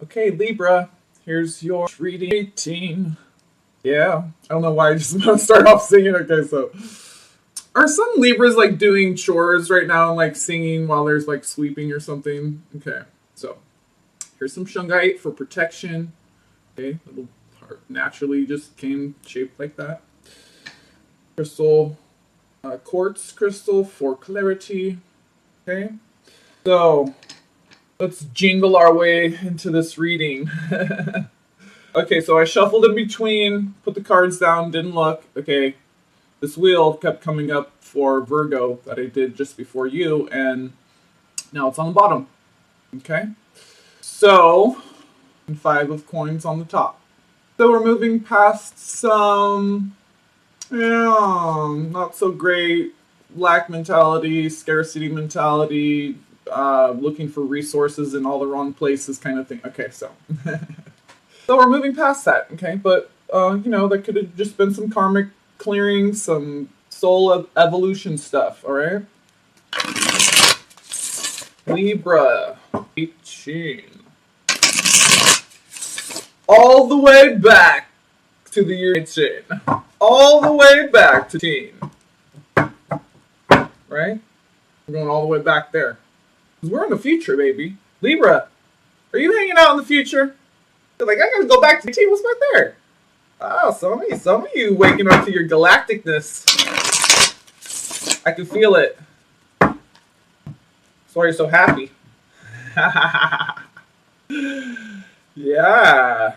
Okay, Libra, here's your reading 18. Yeah, I don't know why I just want to start off singing. Okay, so are some Libras like doing chores right now and like singing while there's like sweeping or something? Okay, so here's some shungite for protection. Okay, little heart naturally just came shaped like that. Crystal, quartz crystal for clarity. Okay, so let's jingle our way into this reading. Okay, so I shuffled in between, put the cards down, didn't look. Okay, this wheel kept coming up for Virgo that I did just before you, and now it's on the bottom. Okay, so, and 5 of coins on the top. So we're moving past some, not so great lack mentality, scarcity mentality, looking for resources in all the wrong places kind of thing. Okay, so. So we're moving past that, okay? But, that could have just been some karmic clearing, some soul evolution stuff, all right? Libra, 18. All the way back to the year 18. All the way back to teen. Right? We're going all the way back there. Because we're in the future, baby. Libra, are you hanging out in the future? You're like, I gotta go back to teen. What's back there? Oh, some of you waking up to your galacticness. I can feel it. That's why you're so happy. Yeah.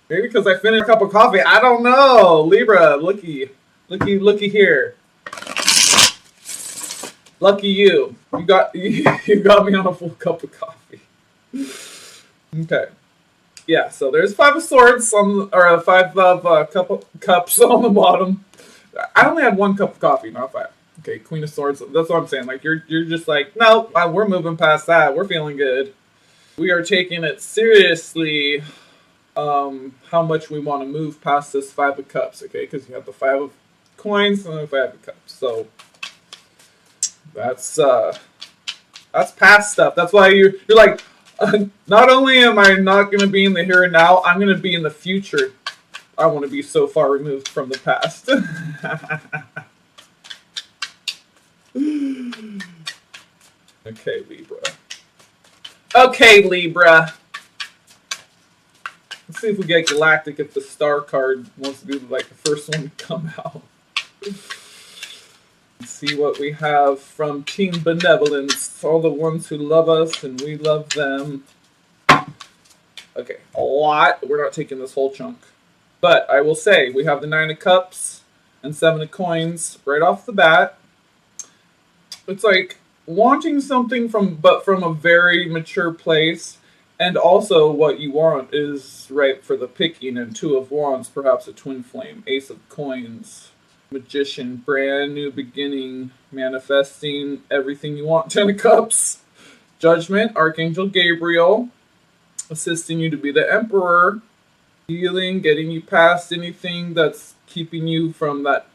Maybe because I finished a cup of coffee. I don't know. Libra, looky here. Lucky you. You got me on a full cup of coffee. Okay. Yeah, so there's 5 of swords or 5 of cups on the bottom. I only had 1 cup of coffee, not 5. Okay, Queen of Swords. That's what I'm saying. Like you're just like, nope, we're moving past that. We're feeling good. We are taking it seriously. How much we want to move past this 5 of cups, okay? Because you have the 5 of coins and the 5 of cups. So that's past stuff. That's why you're like, not only am I not going to be in the here and now, I'm going to be in the future. I want to be so far removed from the past. Okay, Libra. Okay, Libra. Let's see if we get galactic if the star card wants to be like the first one to come out. Let's see what we have from Team Benevolence. All the ones who love us and we love them. Okay, a lot. We're not taking this whole chunk. But I will say, we have the 9 of Cups and 7 of Coins right off the bat. It's like wanting something from a very mature place. And also what you want is ripe for the picking. And 2 of Wands, perhaps a twin flame. Ace of Coins. Magician, brand new beginning, manifesting everything you want. 10 of Cups, Judgment, Archangel Gabriel, assisting you to be the Emperor, healing, getting you past anything that's keeping you from that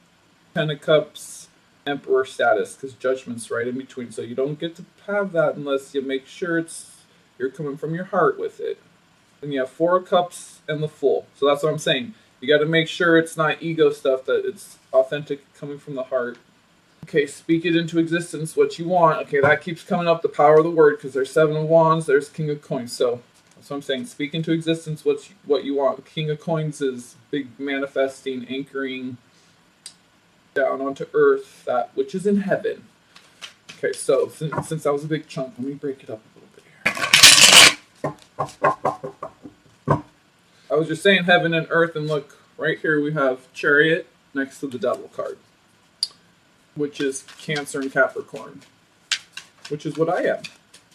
10 of Cups Emperor status, because Judgment's right in between, so you don't get to have that unless you make sure you're coming from your heart with it. Then you have 4 of Cups and the Fool, so that's what I'm saying. You got to make sure it's not ego stuff, that it's authentic, coming from the heart. Okay, speak it into existence, what you want. Okay, that keeps coming up, the power of the word, because there's 7 of Wands, there's King of Coins. So that's what I'm saying. Speak into existence what you want. King of Coins is big manifesting, anchoring down onto earth, that which is in heaven. Okay, so since that was a big chunk, let me break it up a little bit here. I was just saying heaven and earth, and look, right here we have Chariot next to the Devil card, which is Cancer and Capricorn, which is what I am.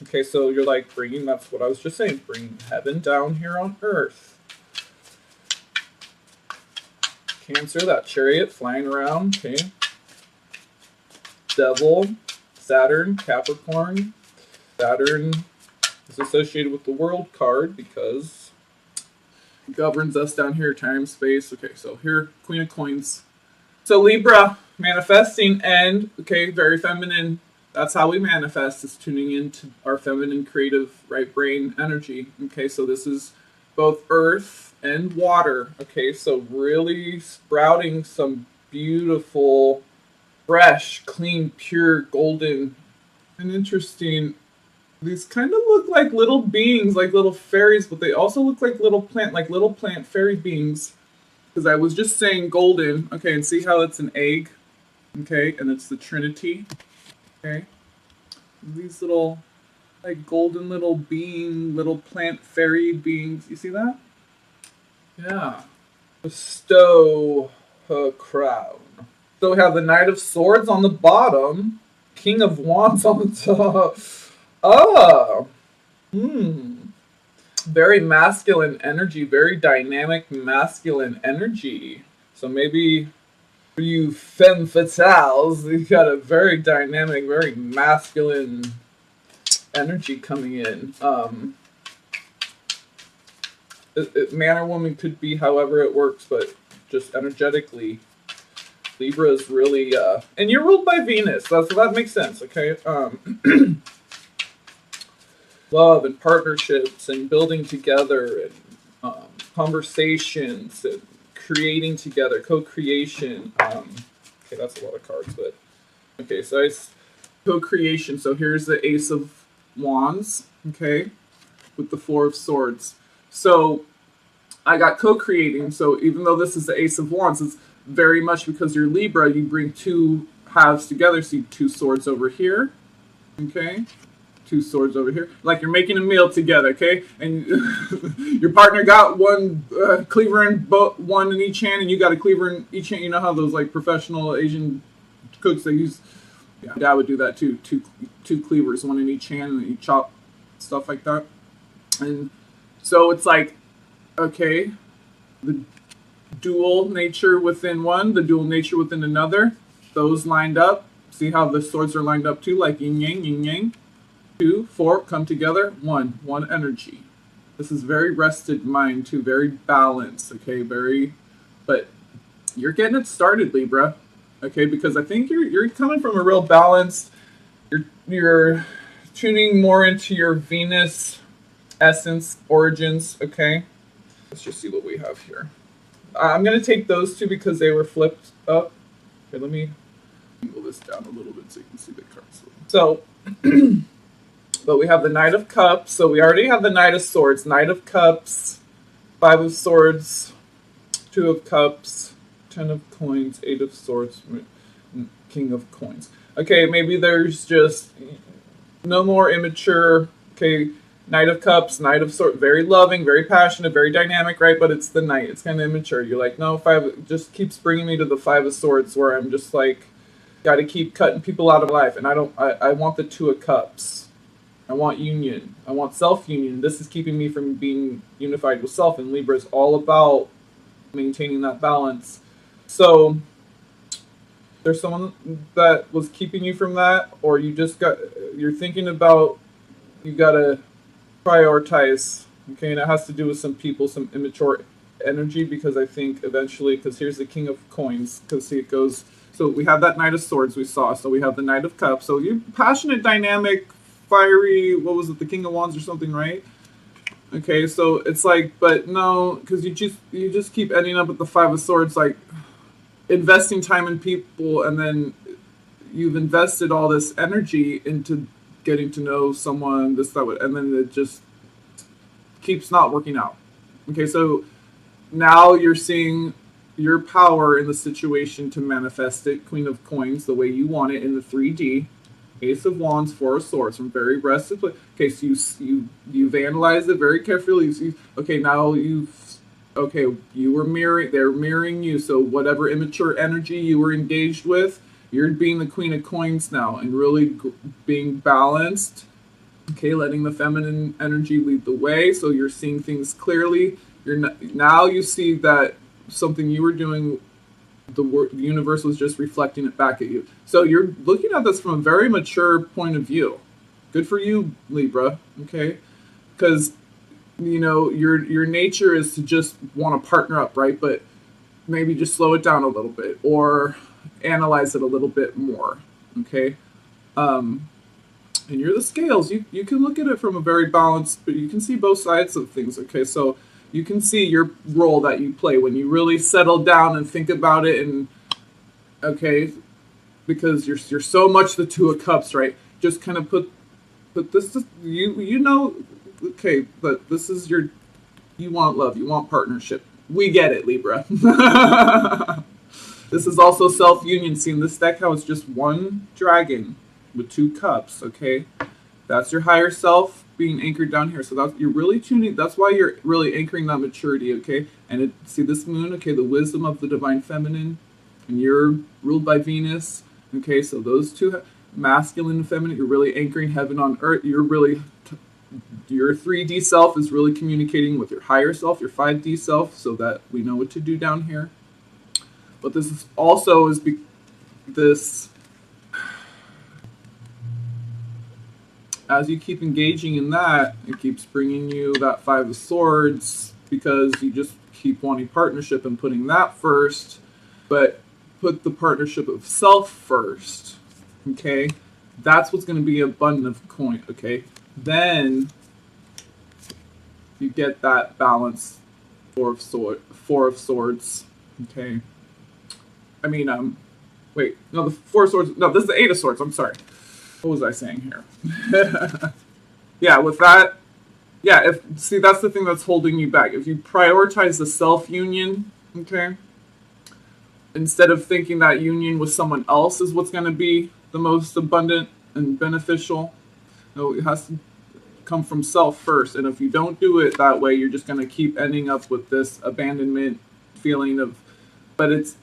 Okay, so you're like that's what I was just saying, bring heaven down here on earth. Cancer, that Chariot flying around, okay. Devil, Saturn, Capricorn. Saturn is associated with the World card because it governs us down here, time, space. Okay, so here, Queen of Coins. So Libra, manifesting, and, okay, very feminine, That's how we manifest, is tuning into our feminine creative right brain energy. Okay, so this is both earth and water. Okay, so really sprouting some beautiful, fresh, clean, pure, golden, and interesting. These kind of look like little beings, like little fairies, but they also look like little plant fairy beings. Because I was just saying golden. Okay, and see how it's an egg? Okay, and it's the Trinity. Okay, these little, like golden little being, little plant fairy beings. You see that? Yeah. Bestow her crown. So we have the Knight of Swords on the bottom, King of Wands on the top. Ah, very masculine energy, very dynamic masculine energy. So maybe for you femme fatales, you got a very dynamic, very masculine energy coming in. Man or woman could be however it works, but just energetically, Libra is really, and you're ruled by Venus, so that makes sense, okay? Love and partnerships and building together and conversations and creating together, co-creation. Okay, that's a lot of cards, but okay, so it's co-creation. So here's the Ace of Wands, okay, with the Four of Swords. So I got co-creating. So even though this is the Ace of Wands, it's very much because you're Libra, you bring two halves together. See two swords over here, okay? Two swords over here, like you're making a meal together, okay? And your partner got one cleaver in one in each hand, and you got a cleaver in each hand. You know how those like professional Asian cooks, they use? Yeah, Dad would do that too. Two cleavers, one in each hand, and you chop stuff like that. And so it's like, okay, the dual nature within one, the dual nature within another. Those lined up. See how the swords are lined up too, like yin yang, yin yang. 2, 4, come together, one energy. This is very rested mind too, very balanced, okay, but you're getting it started, Libra, okay, because I think you're coming from a real balance. You're tuning more into your Venus essence, origins, okay. Let's just see what we have here. I'm gonna take those two because they were flipped up. Okay, let me angle this down a little bit so you can see the cards. So. But we have the Knight of Cups, so we already have the Knight of Swords. Knight of Cups, 5 of Swords, 2 of Cups, 10 of Coins, 8 of Swords, King of Coins. Okay, maybe there's just no more immature. Okay, Knight of Cups, Knight of Swords, very loving, very passionate, very dynamic, right? But it's the Knight. It's kind of immature. You're like, no, 5 just keeps bringing me to the 5 of Swords, where I'm just like, got to keep cutting people out of life, and I want the 2 of Cups. I want union. I want self-union. This is keeping me from being unified with self, and Libra is all about maintaining that balance. So, there's someone that was keeping you from that, or you're thinking about, you gotta prioritize, okay, and it has to do with some people, some immature energy, because I think eventually, because here's the King of Coins, because see, it goes, so we have that Knight of Swords we saw, so we have the Knight of Cups, so you're passionate, dynamic, fiery, what was it, the King of Wands or something, right? Okay, so it's like, but no, because you just keep ending up with the 5 of Swords, like investing time in people, and then you've invested all this energy into getting to know someone, this, that, and then it just keeps not working out. Okay, so now you're seeing your power in the situation to manifest it, Queen of Coins, the way you want it in the 3D. Ace of Wands, 4 of Swords, from very rested place. Okay, so you've analyzed it very carefully. Okay, now you were mirroring. They're mirroring you. So whatever immature energy you were engaged with, you're being the Queen of Coins now, and really being balanced. Okay, letting the feminine energy lead the way. So you're seeing things clearly. Now you see that something you were doing, the universe was just reflecting it back at you. So you're looking at this from a very mature point of view. Good for you, Libra, okay? Because, your nature is to just want to partner up, right? But maybe just slow it down a little bit or analyze it a little bit more, okay? And you're the scales. You can look at it from a very balanced, but you can see both sides of things. Okay, so you can see your role that you play when you really settle down and think about it, and okay, because you're so much the Two of Cups, right? Just kind of put this you know, okay, but this is your, you want love, you want partnership. We get it, Libra. This is also self-union. See, in this deck, how it's just one dragon with 2 cups, okay? That's your higher self being anchored down here. So that's, you're really tuning, that's why you're really anchoring that maturity, okay? And it, see this moon, okay, the wisdom of the divine feminine, and you're ruled by Venus, okay? So those two, masculine and feminine, you're really anchoring heaven on earth. You're really, your 3D self is really communicating with your higher self, your 5D self, so that we know what to do down here. But this is also is this, as you keep engaging in that, it keeps bringing you that 5 of Swords, because you just keep wanting partnership and putting that first, but put the partnership of self first, okay? That's what's going to be abundant of coin, okay? Then you get that balance, 4 of Swords, okay? I mean, wait, no, the 4 of Swords, no, this is the 8 of Swords, I'm sorry. What was I saying here? Yeah, with that, yeah, see, that's the thing that's holding you back. If you prioritize the self-union, okay, instead of thinking that union with someone else is what's going to be the most abundant and beneficial, no, it has to come from self first. And if you don't do it that way, you're just going to keep ending up with this abandonment feeling of, but it's,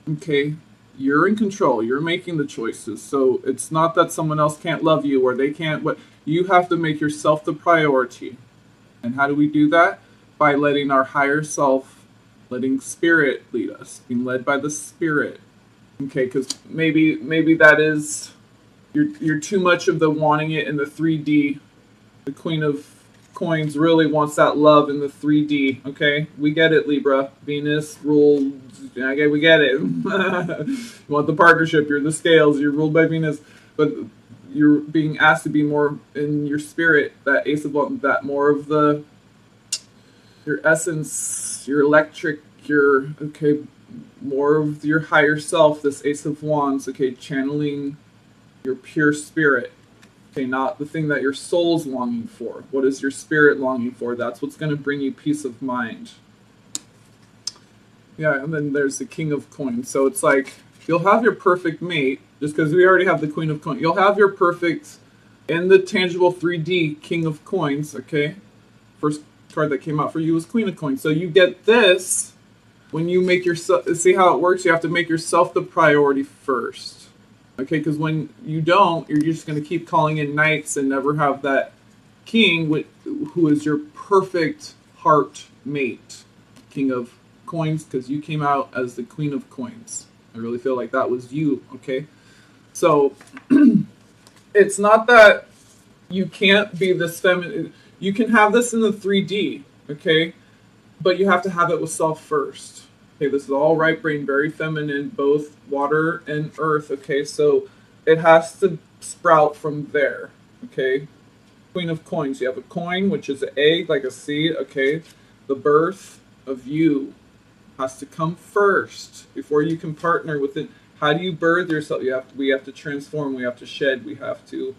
okay, you're in control. You're making the choices. So it's not that someone else can't love you or they can't. What you have to make yourself the priority. And how do we do that? By letting our higher self, letting spirit lead us, being led by the spirit. Okay, because maybe that is, you're too much of the wanting it in the 3D. The Queen of Coins really wants that love in the 3D, okay? We get it, Libra. Venus ruled, okay, we get it. You want the partnership, you're the scales, you're ruled by Venus, but you're being asked to be more in your spirit, that Ace of Wands, that more of the, your essence, your electric, your, okay, more of your higher self, this Ace of Wands, okay, channeling your pure spirit. Okay, not the thing that your soul's longing for. What is your spirit longing for? That's what's going to bring you peace of mind. Yeah, and then there's the King of Coins. So it's like, you'll have your perfect mate, just because we already have the Queen of Coins. You'll have your perfect, in the tangible 3D, King of Coins, okay? First card that came out for you was Queen of Coins. So you get this when you make yourself, see how it works? You have to make yourself the priority first. Okay, because when you don't, you're just going to keep calling in knights and never have that king who is your perfect heart mate. King of Coins, because you came out as the Queen of Coins. I really feel like that was you, okay? So, it's not that you can't be this feminine. You can have this in the 3D, okay? But you have to have it with self first. Okay, this is all right brain, very feminine, both water and earth, okay? So it has to sprout from there, okay? Queen of Coins, you have a coin, which is an egg, like a seed, okay? The birth of you has to come first before you can partner with it. How do you birth yourself? We have to transform, we have to shed, we have to,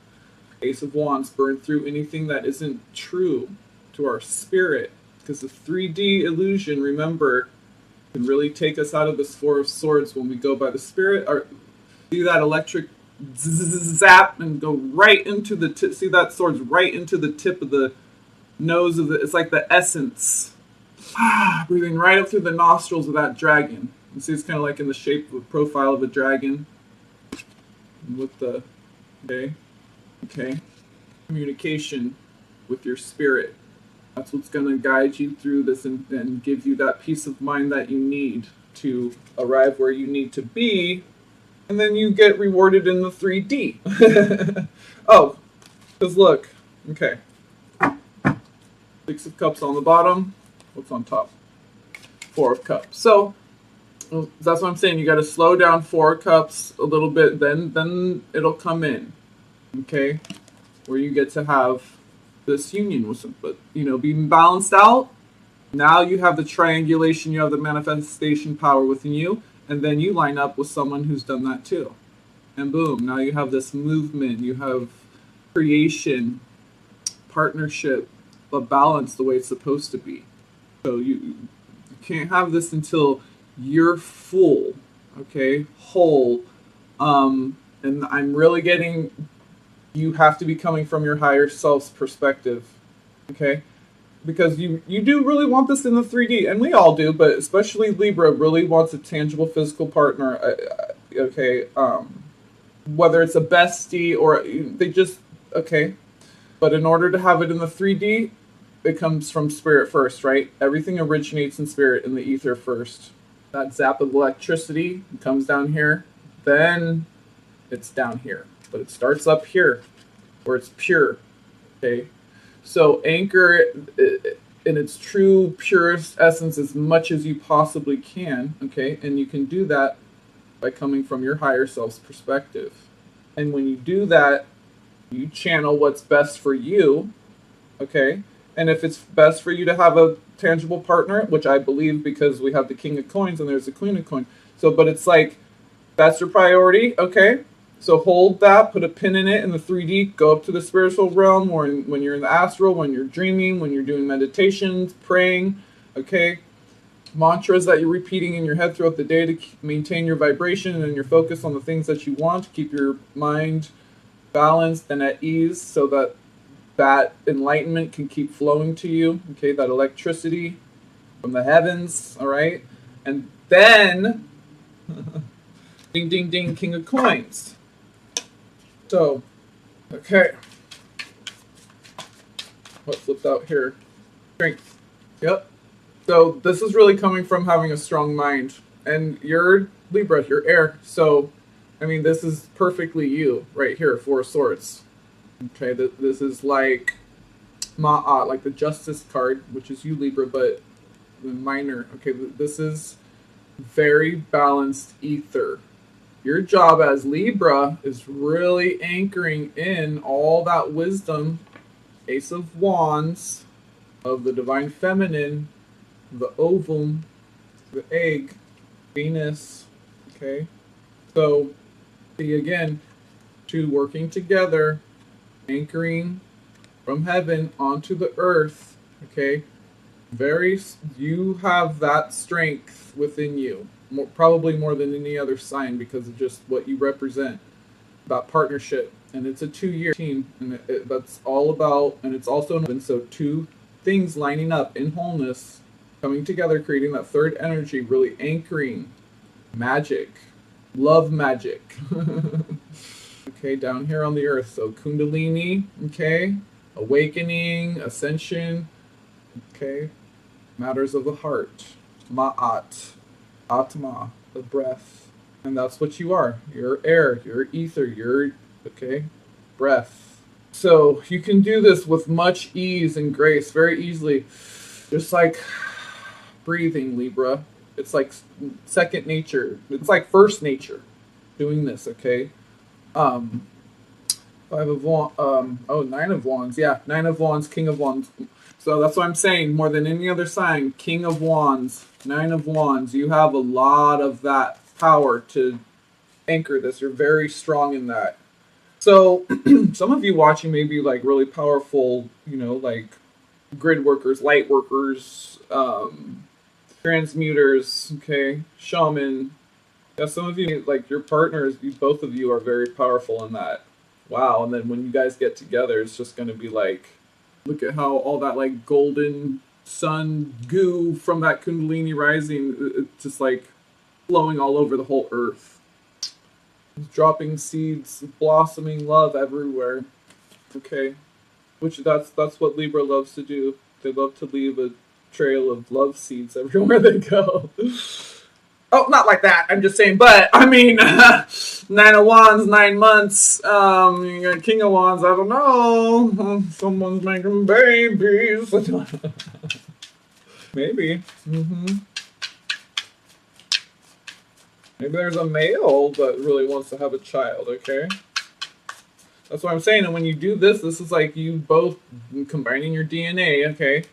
Ace of Wands, burn through anything that isn't true to our spirit. Because the 3D illusion, remember, can really take us out of this 4 of Swords when we go by the spirit, or see that electric zap and go right into the tip. See that sword's right into the tip of the nose of the, it's like the essence. Breathing right up through the nostrils of that dragon. You see it's kind of like in the shape of a profile of a dragon. And with the, okay, communication with your spirit. That's what's going to guide you through this and give you that peace of mind that you need to arrive where you need to be. And then you get rewarded in the 3D. Oh, because look. Okay. 6 of Cups on the bottom. What's on top? 4 of Cups. So, that's what I'm saying. You got to slow down 4 Cups a little bit. Then it'll come in. okay, where you get to have this union with some, but being balanced out. Now you have the triangulation, you have the manifestation power within you, and then you line up with someone who's done that too. And boom, now you have this movement, you have creation, partnership, but balance the way it's supposed to be. So you can't have this until you're full, okay, whole. And I'm really getting, you have to be coming from your higher self's perspective, okay? Because you do really want this in the 3D, and we all do, but especially Libra really wants a tangible physical partner, okay? Whether it's a bestie or they just, okay. But in order to have it in the 3D, it comes from spirit first, right? Everything originates in spirit, in the ether first. That zap of electricity comes down here, then it's down here. But it starts up here, where it's pure, okay? So anchor it in its true, purest essence as much as you possibly can, okay? And you can do that by coming from your higher self's perspective. And when you do that, you channel what's best for you, okay? And if it's best for you to have a tangible partner, which I believe because we have the King of Coins and there's the Queen of Coins. So, but it's like, that's your priority, okay? So hold that, put a pin in it in the 3D, go up to the spiritual realm, or when you're in the astral, when you're dreaming, when you're doing meditations, praying, okay? Mantras that you're repeating in your head throughout the day to maintain your vibration and your focus on the things that you want, to keep your mind balanced and at ease so that that enlightenment can keep flowing to you, okay? That electricity from the heavens, all right? And then, ding, ding, ding, King of Coins. So, okay. What flipped out here? Strength. Yep. So this is really coming from having a strong mind. And you're Libra, you're air. So, I mean, this is perfectly you right here, Four of Swords. Okay, this is like Ma'at, like the Justice card, which is you, Libra, but the minor. Okay, this is very balanced ether. Your job as Libra is really anchoring in all that wisdom, Ace of Wands, of the Divine Feminine, the ovum, the egg, Venus, okay? So, see again, two working together, anchoring from heaven onto the earth, okay? You have that strength within you. Probably more than any other sign because of just what you represent, that partnership. And it's a 2-year team, and that's all about, and it's also, and so two things lining up in wholeness, coming together, creating that third energy, really anchoring magic, love magic. Okay, down here on the earth. So Kundalini, okay, awakening, ascension, okay, matters of the heart, Ma'at. Atma, the breath. And that's what you are. You're air, you're ether, you're, okay, breath. So you can do this with much ease and grace, very easily. Just like breathing, Libra. It's like second nature. It's like first nature doing this, okay? Nine of Wands. Yeah, Nine of Wands, King of Wands. So that's what I'm saying. More than any other sign, King of Wands, Nine of Wands. You have a lot of that power to anchor this. You're very strong in that. So some of you watching may be like really powerful, like grid workers, light workers, transmuters, okay, shaman. Yeah, some of you, like your partners, both of you are very powerful in that. Wow, and then when you guys get together, it's just going to be like, look at how all that like golden sun goo from that Kundalini rising, it's just like flowing all over the whole earth. Dropping seeds, blossoming love everywhere. Okay, which that's what Libra loves to do. They love to leave a trail of love seeds everywhere they go. Oh, not like that. I'm just saying, but I mean, Nine of Wands, 9 months. You got King of Wands. I don't know. Someone's making babies. Maybe. Maybe there's a male that really wants to have a child. Okay. That's what I'm saying. And when you do this, this is like you both combining your DNA, okay?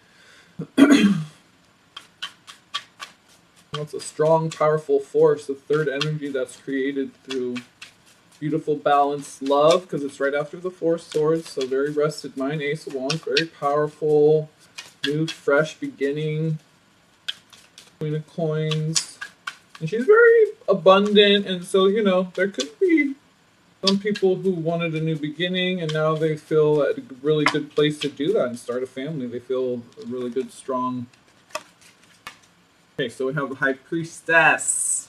It's a strong, powerful force, the third energy that's created through beautiful, balanced love, because it's right after the Four Swords. So very rested mind, Ace of Wands, very powerful, new, fresh beginning, Queen of Coins. And she's very abundant, and so, you know, there could be some people who wanted a new beginning, and now they feel at a really good place to do that and start a family. They feel a really good, strong. Okay, so we have the High Priestess.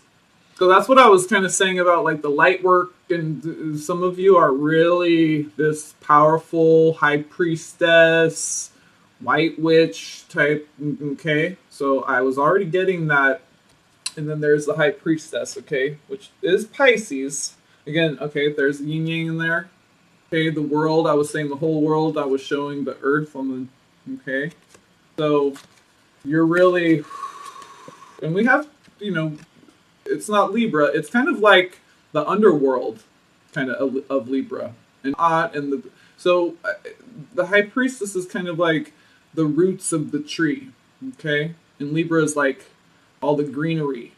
So that's what I was kind of saying about like the light work, and some of you are really this powerful High Priestess, White Witch type. Okay, so I was already getting that. And then there's the High Priestess, okay, which is Pisces. Again, okay, there's yin yang in there. Okay, the world, I was saying the whole world. I was showing the earth on the, okay. So you're really, and we have, you know, it's not Libra. It's kind of like the underworld kind of Libra. And so the High Priestess is kind of like the roots of the tree, okay? And Libra is like all the greenery.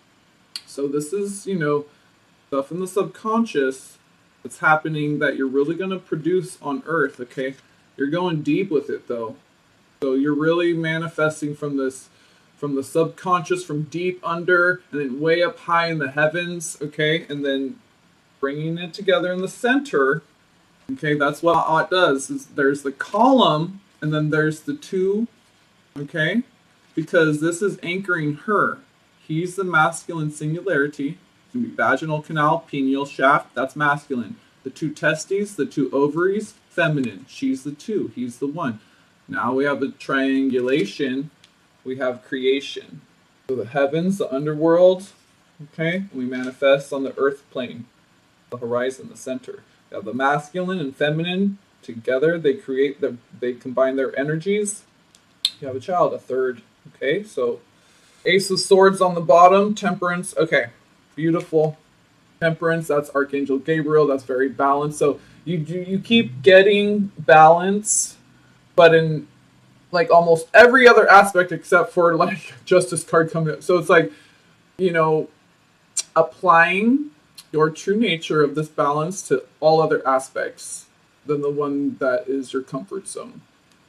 So this is, you know, stuff in the subconscious that's happening that you're really going to produce on Earth, okay? You're going deep with it, though. So you're really manifesting from this, from the subconscious, from deep under, and then way up high in the heavens, okay? And then bringing it together in the center, okay? That's what it does. Is there's the column, and then there's the two, okay? Because this is anchoring her. He's the masculine singularity. It's going to be vaginal canal, pineal shaft. That's masculine. The two testes, the two ovaries, feminine. She's the two. He's the one. Now we have a triangulation. We have creation. So the heavens, the underworld, okay? We manifest on the earth plane, the horizon, the center. You have the masculine and feminine together. They combine their energies. You have a child, a third. Okay, so Ace of Swords on the bottom, Temperance. Okay, beautiful. Temperance, that's Archangel Gabriel. That's very balanced. So you keep getting balance, but in like almost every other aspect except for like Justice card coming up. So it's like, you know, applying your true nature of this balance to all other aspects than the one that is your comfort zone.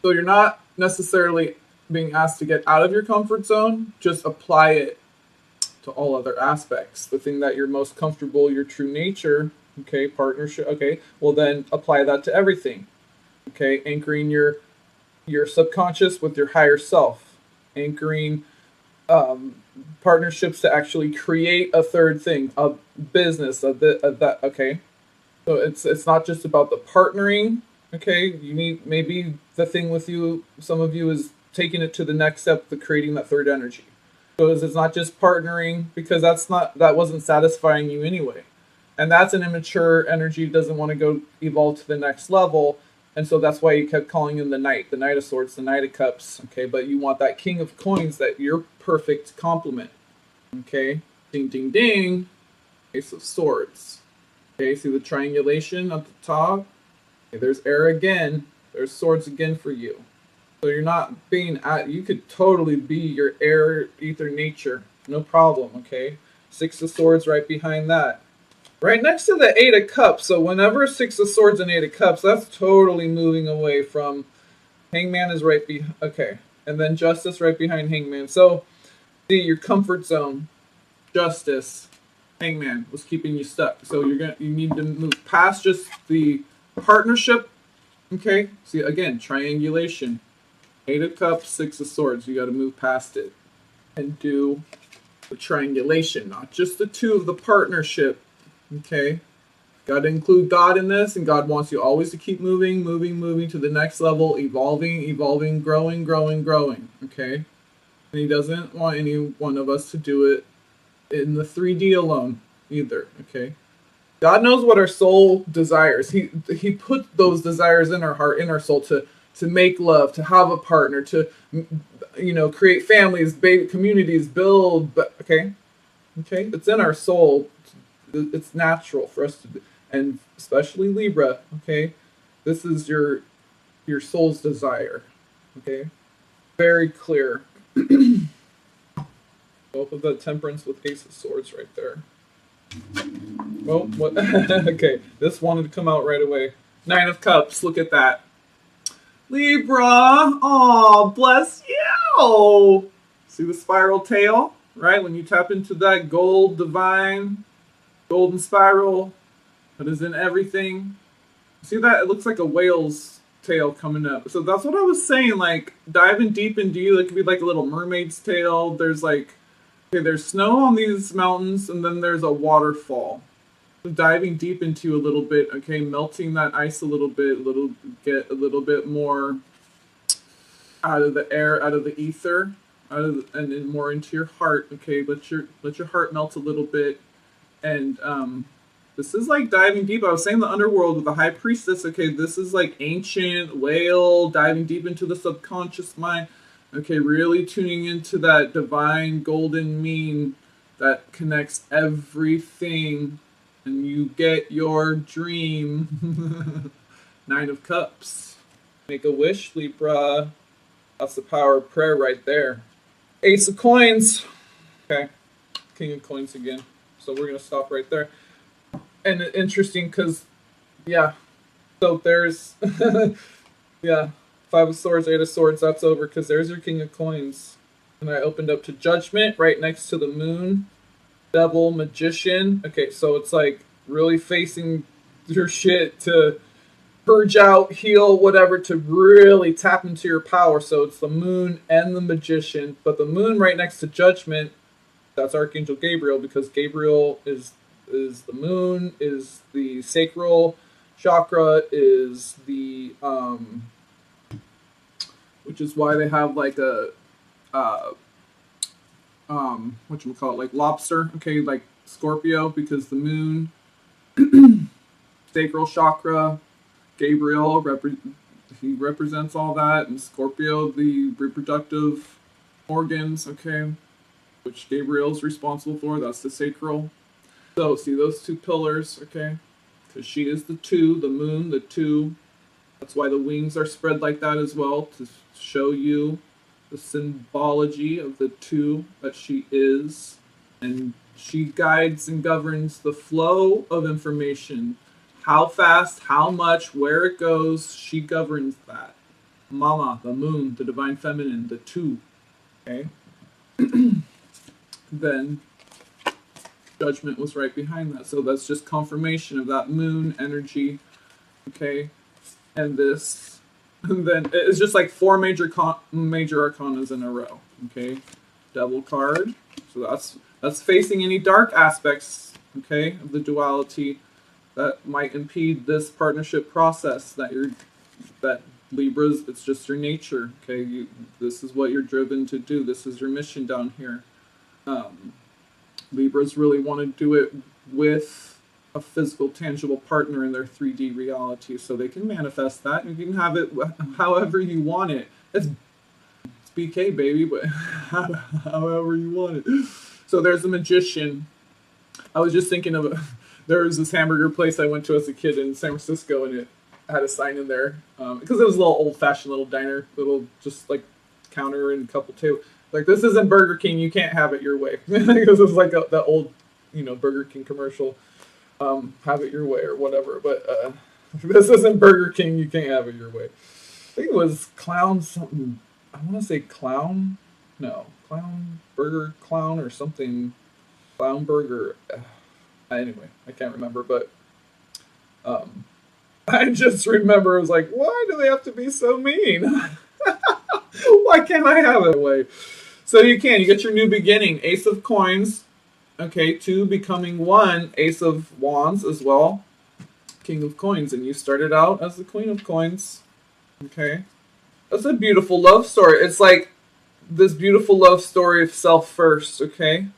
So you're not necessarily being asked to get out of your comfort zone, just apply it to all other aspects. The thing that you're most comfortable, your true nature, okay, partnership, okay, well then apply that to everything. Okay, anchoring your subconscious with your higher self, anchoring partnerships to actually create a third thing, a business, that, okay. So it's not just about the partnering, okay. You need, maybe the thing with you, some of you, is taking it to the next step, the creating that third energy. So it's not just partnering, because that wasn't satisfying you anyway. And that's an immature energy, doesn't want to go evolve to the next level. And so that's why you kept calling him the Knight of Swords, the Knight of Cups. Okay, but you want that King of Coins, that your perfect complement. Okay, ding, ding, ding. Ace of Swords. Okay, see the triangulation at the top? Okay, there's air again. There's swords again for you. So you're not being you could totally be your air, ether nature. No problem, okay? Six of Swords right behind that. Right next to the Eight of Cups. So whenever Six of Swords and Eight of Cups, that's totally moving away from Hangman is right behind. Okay. And then Justice right behind Hangman. So see, your comfort zone, Justice, Hangman was keeping you stuck. So you need to move past just the partnership. Okay? See, again, triangulation. Eight of Cups, Six of Swords. You got to move past it and do the triangulation, not just the two of the partnership. Okay? Got to include God in this, and God wants you always to keep moving to the next level, evolving, growing. Okay? And He doesn't want any one of us to do it in the 3D alone either. Okay? God knows what our soul desires. He put those desires in our heart, in our soul, to make love, to have a partner, to, you know, create families, communities, build. Okay, it's in our soul. It's natural for us to do, and especially Libra. Okay, This is your soul's desire. Okay? Very clear. Both of the Temperance with Ace of Swords right there. Well, what? Okay, this wanted to come out right away. Nine of Cups, look at that. Libra, oh, bless you. See the spiral tail, right? When you tap into that gold, divine, golden spiral that is in everything. See that? It looks like a whale's tail coming up. So that's what I was saying, like, diving deep into you. It could be like a little mermaid's tail. There's like, okay, there's snow on these mountains, and then there's a waterfall. So diving deep into you a little bit, okay, melting that ice a little bit, get a little bit more out of the air, out of the ether, and then more into your heart. Okay, let your heart melt a little bit, and this is like diving deep. I was saying the underworld with the High Priestess. Okay, this is like ancient whale diving deep into the subconscious mind. Okay, really tuning into that divine golden mean that connects everything, and you get your dream. Nine of Cups. Make a wish, Libra. That's the power of prayer right there. Ace of Coins. Okay, King of Coins again. So we're going to stop right there. And interesting because, yeah, so there's, yeah, Five of Swords, Eight of Swords, that's over because there's your King of Coins. And I opened up to Judgment right next to the Moon. Devil, Magician. Okay, so it's like really facing your shit to purge out, heal, whatever, to really tap into your power. So it's the Moon and the Magician. But the Moon right next to Judgment, that's Archangel Gabriel, because Gabriel is the moon, is the sacral chakra, is the which is why they have like a whatchamacallit, like lobster, okay, like Scorpio, because the moon, sacral chakra, Gabriel he represents all that, and Scorpio the reproductive organs, okay, which Gabriel's responsible for. That's the sacral. So, see those two pillars, okay? Because she is the two, the moon, the two. That's why the wings are spread like that as well, to show you the symbology of the two that she is. And she guides and governs the flow of information. How fast, how much, where it goes, she governs that. Mama, the moon, the divine feminine, the two, okay? Then Judgment was right behind that. So that's just confirmation of that moon energy. Okay. And this. And then it's just like four major arcanas in a row. Okay. Devil card. So that's facing any dark aspects, okay, of the duality that might impede this partnership process that Libras, it's just your nature. Okay. This is what you're driven to do. This is your mission down here. Libras really want to do it with a physical, tangible partner in their 3D reality, so they can manifest that. You can have it however you want it. It's BK, baby, but however you want it. So there's the Magician. I was just thinking of there was this hamburger place I went to as a kid in San Francisco, and it had a sign in there because it was a little old-fashioned little diner, little just like counter and a couple tables. Like, this isn't Burger King, you can't have it your way. Because it's like that old, Burger King commercial, have it your way or whatever. But this isn't Burger King, you can't have it your way. I think it was Clown something. I want to say Clown. No, Clown Burger Clown or something. Clown Burger. Anyway, I can't remember, but I just remember I was like, why do they have to be so mean? Why can't I have it away? So you get your new beginning. Ace of Coins. Okay, 2 becoming 1. Ace of Wands as well. King of Coins. And you started out as the Queen of Coins. Okay. That's a beautiful love story. It's like this beautiful love story of self first, okay?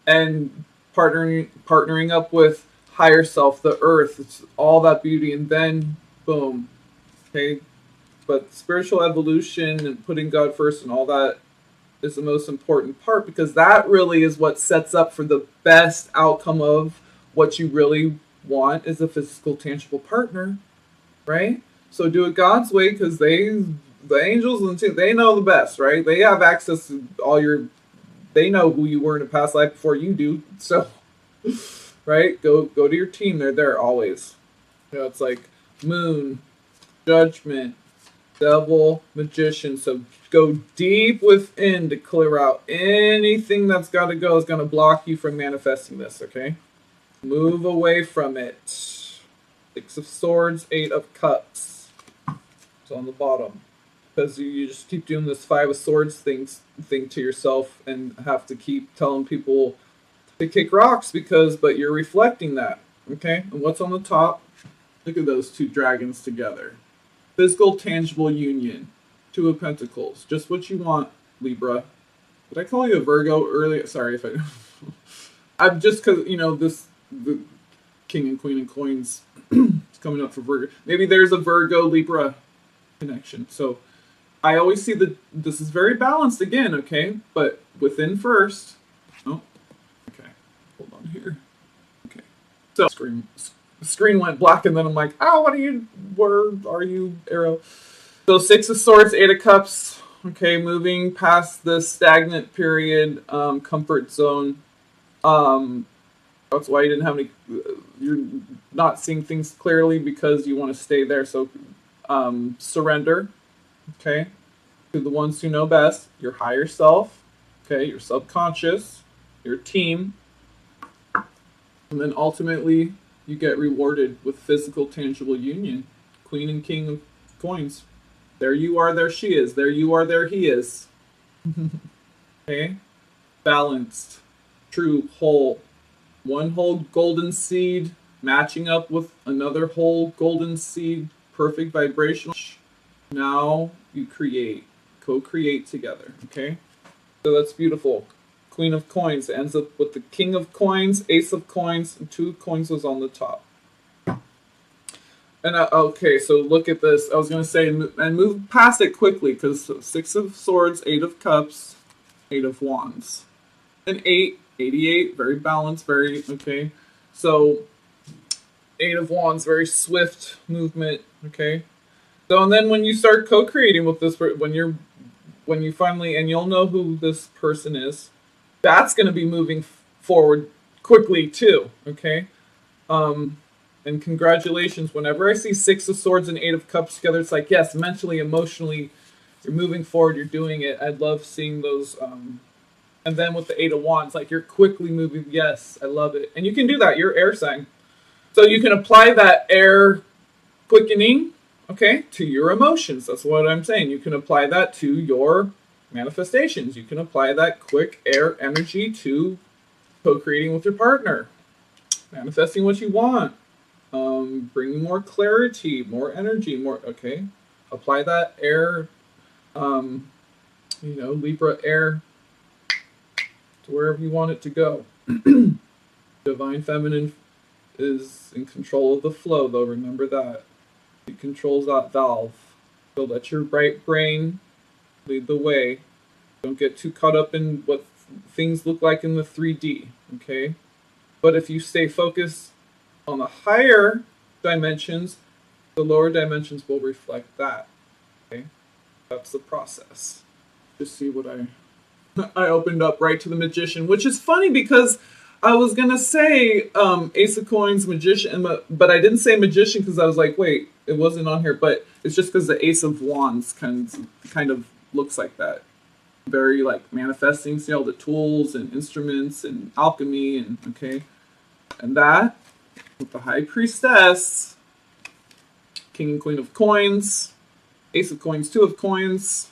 And partnering up with higher self, the earth. It's all that beauty. And then, boom. Okay. But spiritual evolution and putting God first and all that is the most important part, because that really is what sets up for the best outcome of what you really want is a physical, tangible partner, right? So do it God's way, because the angels and they know the best, right? They have access to all your. They know who you were in a past life before you do. So, right? Go to your team. They're there always. You know, it's like Moon, Judgment, Devil, Magician. So go deep within to clear out anything that's got to go is going to block you from manifesting this. Okay. Move away from it. 6 of Swords, 8 of Cups. It's on the bottom. Because you just keep doing this 5 of Swords thing to yourself and have to keep telling people to kick rocks but you're reflecting that. Okay? And what's on the top? Look at those 2 dragons together. Physical, tangible union. 2 of Pentacles. Just what you want, Libra. Did I call you a Virgo earlier? Sorry if I... I'm just because, the King and Queen of Coins is coming up for Virgo. Maybe there's a Virgo-Libra connection. So I always see this is very balanced again, okay? But within first. Oh, okay. Hold on here. Okay. So screen went black, and then I'm like, oh, where are you, Arrow? So 6 of Swords, 8 of Cups. Okay, moving past the stagnant period, comfort zone. That's why you didn't have any. You're not seeing things clearly because you want to stay there. So, surrender. Okay, to the ones who know best. Your higher self. Okay, your subconscious, your team, and then ultimately you get rewarded with physical, tangible union. Queen and King of Coins. There you are. There she is. There you are. There he is. Okay, balanced, true, whole. One whole golden seed matching up with another whole golden seed, perfect vibrational. Now you co-create together, okay? So that's beautiful. Queen of Coins ends up with the King of Coins, Ace of Coins, and 2 coins was on the top. And okay, so look at this. I was going to say, and move past it quickly, because 6 of Swords, 8 of Cups, 8 of Wands. And 8, 88, very balanced, very, okay. So, 8 of Wands, very swift movement, okay. So, and then when you start co-creating with this, when you finally, and you'll know who this person is, that's going to be moving forward quickly too, okay. And congratulations, whenever I see 6 of Swords and 8 of Cups together, it's like, yes, mentally, emotionally, you're moving forward, you're doing it. I love seeing those, and then with the 8 of Wands, like you're quickly moving. Yes, I love it. And you can do that. You're air sign. So you can apply that air quickening, okay, to your emotions. That's what I'm saying. You can apply that to your manifestations. You can apply that quick air energy to co-creating with your partner. Manifesting what you want. Bringing more clarity, more energy, more, okay. Apply that air, Libra air, to wherever you want it to go. Divine Feminine is in control of the flow, though. Remember that. It controls that valve. So let your right brain lead the way. Don't get too caught up in what things look like in the 3D, okay? But if you stay focused on the higher dimensions, the lower dimensions will reflect that, okay? That's the process. Just see what I opened up right to the Magician, which is funny because I was going to say Ace of Coins, Magician, but I didn't say Magician because I was like, wait, it wasn't on here. But it's just because the Ace of Wands kind of looks like that. Very like manifesting, see all the tools and instruments and alchemy and, okay. And that, with the High Priestess, King and Queen of Coins, Ace of Coins, 2 of Coins.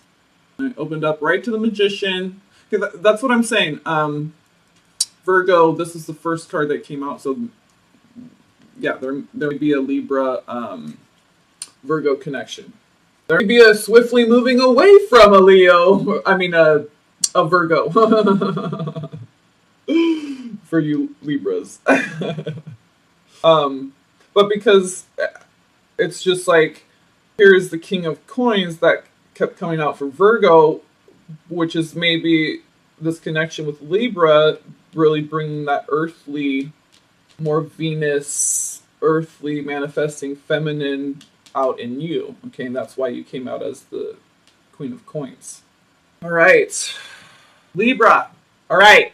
I opened up right to the Magician. That's what I'm saying. Virgo, this is the first card that came out, so yeah, there may be a Libra Virgo connection. There may be a swiftly moving away from a Leo. I mean, a Virgo. For you Libras. But because it's just like, here's the King of Coins that kept coming out for Virgo, which is maybe this connection with Libra really bringing that earthly, more Venus, earthly, manifesting feminine out in you. Okay, and that's why you came out as the Queen of Coins. All right, Libra. All right.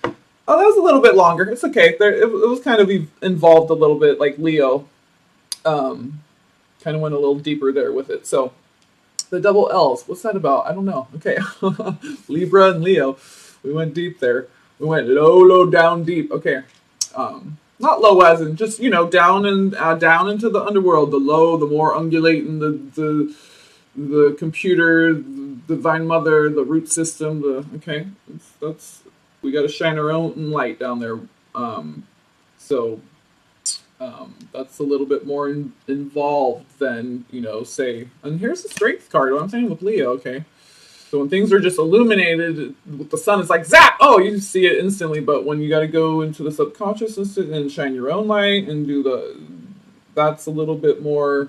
Oh, that was a little bit longer. It's okay. It was kind of involved a little bit, like Leo. Kind of went a little deeper there with it. So the double L's. What's that about? I don't know. Okay, Libra and Leo. We went deep there. We went low, down, deep. Okay. Not low as in just down and down into the underworld. The low, the more undulating, the computer, the divine mother, the root system. Okay, that's we got to shine our own light down there. So that's a little bit more involved than say. And here's the strength card. What I'm saying with Leo. Okay. So when things are just illuminated with the sun, it's like zap! Oh, you see it instantly. But when you got to go into the subconscious and shine your own light and that's a little bit more.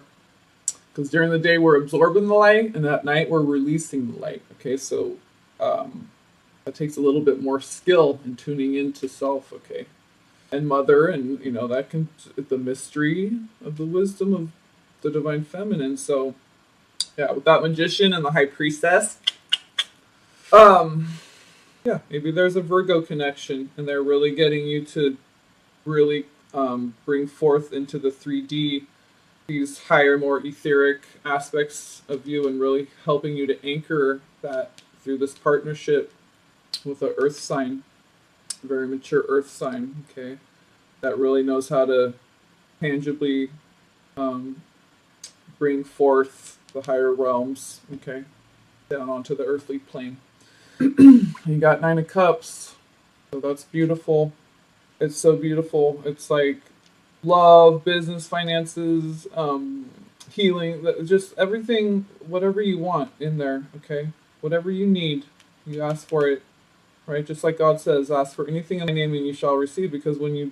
Because during the day we're absorbing the light, and at night we're releasing the light. Okay, so that takes a little bit more skill in tuning into self. Okay, and mother, and that can the mystery of the wisdom of the divine feminine. So yeah, with that magician and the high priestess. Yeah, maybe there's a Virgo connection, and they're really getting you to really bring forth into the 3D these higher, more etheric aspects of you, and really helping you to anchor that through this partnership with an Earth sign, a very mature Earth sign. Okay, that really knows how to tangibly bring forth the higher realms. Okay, down onto the earthly plane. You got 9 of Cups, so that's beautiful. It's so beautiful. It's like love, business, finances, healing, just everything, whatever you want in there. Okay, whatever you need, you ask for it, right? Just like God says, ask for anything in my name and you shall receive. Because when you're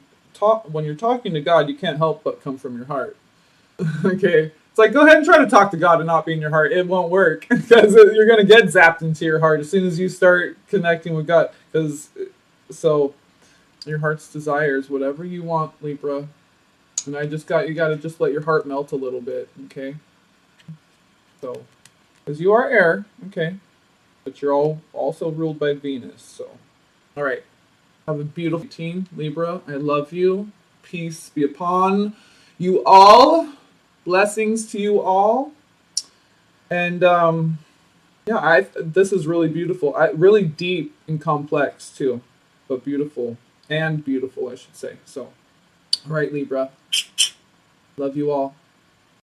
talking to God, you can't help but come from your heart. Okay. It's like, go ahead and try to talk to God and not be in your heart. It won't work because you're going to get zapped into your heart as soon as you start connecting with God. So your heart's desires, whatever you want, Libra. And you got to just let your heart melt a little bit. Okay. So, because you are air. Okay. But you're all also ruled by Venus. So, all right. Have a beautiful team, Libra. I love you. Peace be upon you all. Blessings to you all. And yeah, this is really beautiful. Really deep and complex too, but beautiful, I should say. So, all right, Libra. Love you all.